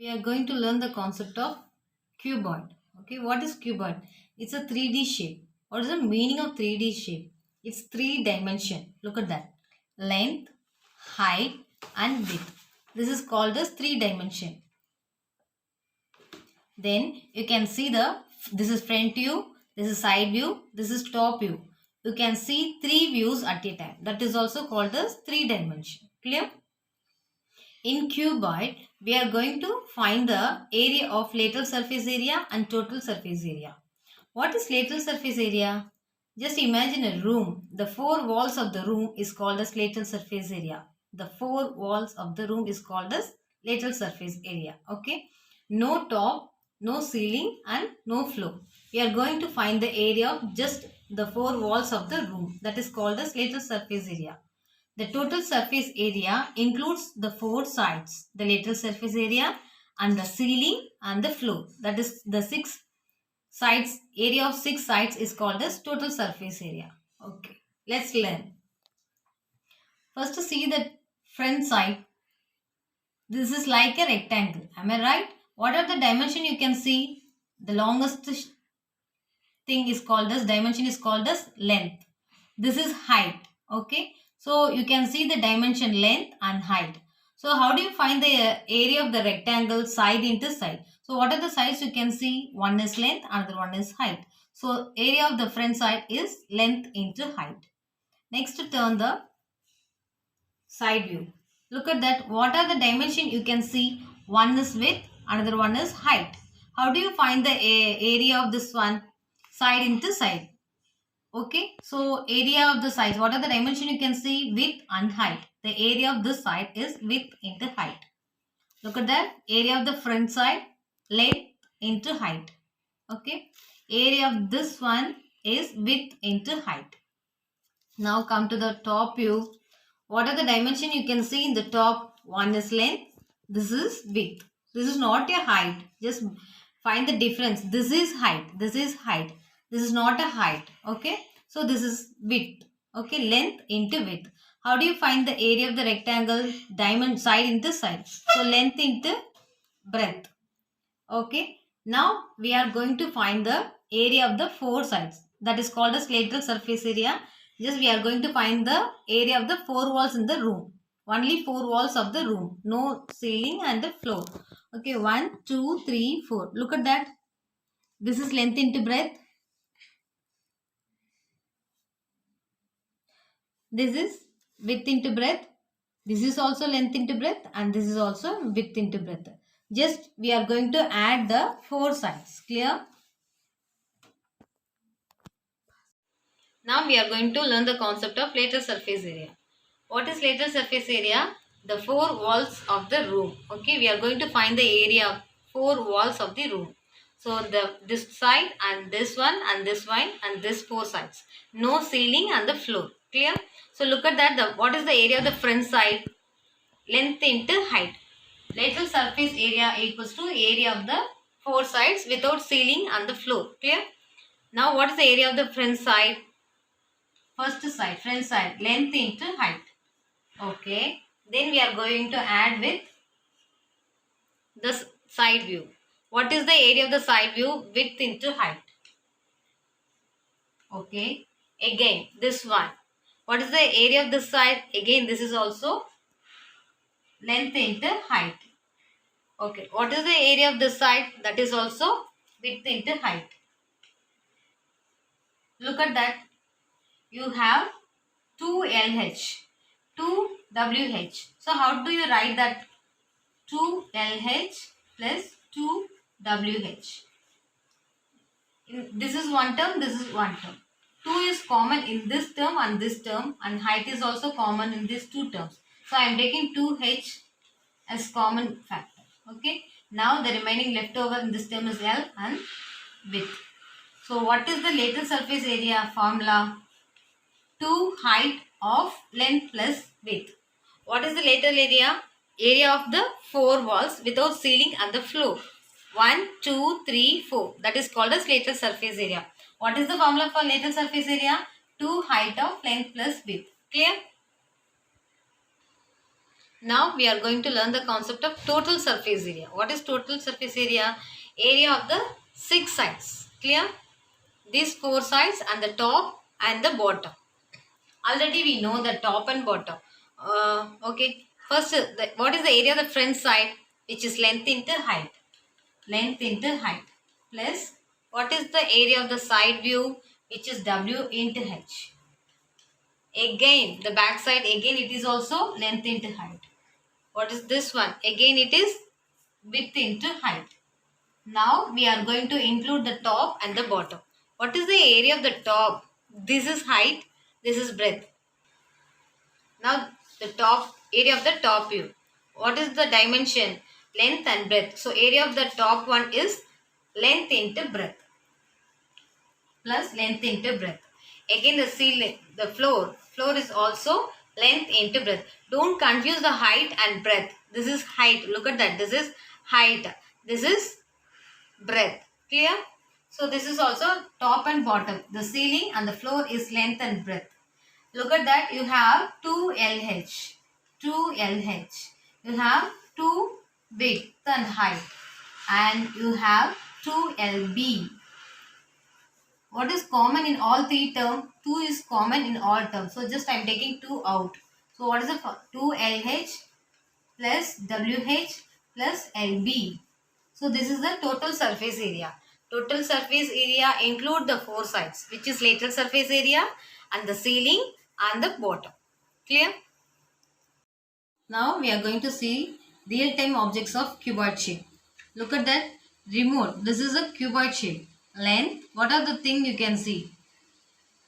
We are going to learn the concept of cuboid. Okay, what is cuboid? It's a 3D shape. What is the meaning of 3D shape? It's three dimension. Look at that. Length, height and width. This is called as three dimension. Then you can see this is front view, this is side view, this is top view. You can see three views at a time. That is also called as three dimension. Clear? In cuboid, we are going to find the area of lateral surface area and total surface area. What is lateral surface area? Just imagine a room. The four walls of the room is called as lateral surface area. The four walls of the room is called as lateral surface area. Okay. No top, no ceiling and no floor. We are going to find the area of just the four walls of the room. That is called as lateral surface area. The total surface area includes the four sides, the lateral surface area and the ceiling and the floor. That is the six sides, area of six sides is called as total surface area. Okay, let's learn. First to see the front side. This is like a rectangle. Am I right? What are the dimension you can see? The longest thing is called as dimension is called as length. This is height. Okay. So you can see the dimension length and height. So how do you find the area of the rectangle side into side? So what are the sides you can see? One is length, another one is height. So area of the front side is length into height. Next turn the side view. Look at that. What are the dimension you can see? One is width, another one is height. How do you find the area of this one? Side into side. Okay, so area of the sides. What are the dimension you can see? Width and height. The area of this side is width into height. Look at that. Area of the front side, length into height. Okay. Area of this one is width into height. Now come to the top view. What are the dimension you can see in the top? One is length. This is width. This is not a height. Just find the difference. This is height. This is height. This is not a height. Okay. So this is width. Okay. Length into width. How do you find the area of the rectangle? Diamond side into side. So length into breadth. Okay. Now we are going to find the area of the four sides. That is called as lateral surface area. Just we are going to find the area of the four walls in the room. Only four walls of the room. No ceiling and the floor. Okay. 1, 2, 3, 4. Look at that. This is length into breadth. This is width into breadth. This is also length into breadth and this is also width into breadth. Just we are going to add the four sides. Clear? Now we are going to learn the concept of lateral surface area. What is lateral surface area? The four walls of the room. Okay, we are going to find the area of four walls of the room. So this side and this one and this one and this four sides. No ceiling and the floor. Clear? So look at that. What is the area of the front side? Length into height. Lateral surface area equals to area of the four sides without ceiling and the floor. Clear? Now what is the area of the front side? First side, front side, length into height. Okay. Then we are going to add with the side view. What is the area of the side view? Width into height. Okay. Again, this one. What is the area of this side? Again, this is also length into height. Okay. What is the area of this side? That is also width into height. Look at that. You have 2LH, 2WH. So how do you write that? 2LH plus 2WH. This is one term, this is one term. 2 is common in this term and height is also common in these two terms. So I am taking 2H as common factor. Okay. Now the remaining leftover in this term is L and width. So what is the lateral surface area formula? 2 height of length plus width. What is the lateral area? Area of the four walls without ceiling and the floor. 1, 2, 3, 4. That is called as lateral surface area. What is the formula for lateral surface area? 2 height of length plus width. Clear? Now we are going to learn the concept of total surface area. What is total surface area? Area of the 6 sides. Clear? These 4 sides and the top and the bottom. Already we know the top and bottom. Okay. First, what is the area of the front side? Which is length into height. Length into height. Plus, what is the area of the side view? Which is W into H. Again, the back side, again it is also length into height. What is this one? Again it is width into height. Now we are going to include the top and the bottom. What is the area of the top? This is height, this is breadth. Now the top area of the top view. What is the dimension? Length and breadth. So area of the top one is length into breadth. Plus length into breadth. Again the ceiling, the floor is also length into breadth. Don't confuse the height and breadth. This is height. Look at that. This is height. This is breadth. Clear? So this is also top and bottom. The ceiling and the floor is length and breadth. Look at that. You have 2 LH. 2 LH. You have 2 width and height. And you have 2 LB. What is common in all 3 terms? 2 is common in all terms. So just I am taking 2 out. So what is the 2 LH plus WH plus LB. So this is the total surface area. Total surface area include the 4 sides, which is lateral surface area and the ceiling and the bottom. Clear? Now we are going to see real-time objects of cuboid shape. Look at that remote. This is a cuboid shape. Length. What are the things you can see?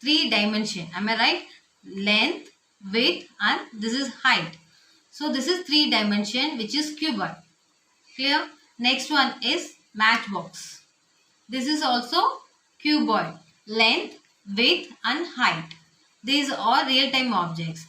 3 dimension. Am I right? Length, width and this is height. So this is 3 dimension which is cuboid. Clear? Next one is matchbox. This is also cuboid. Length, width and height. These are real-time objects.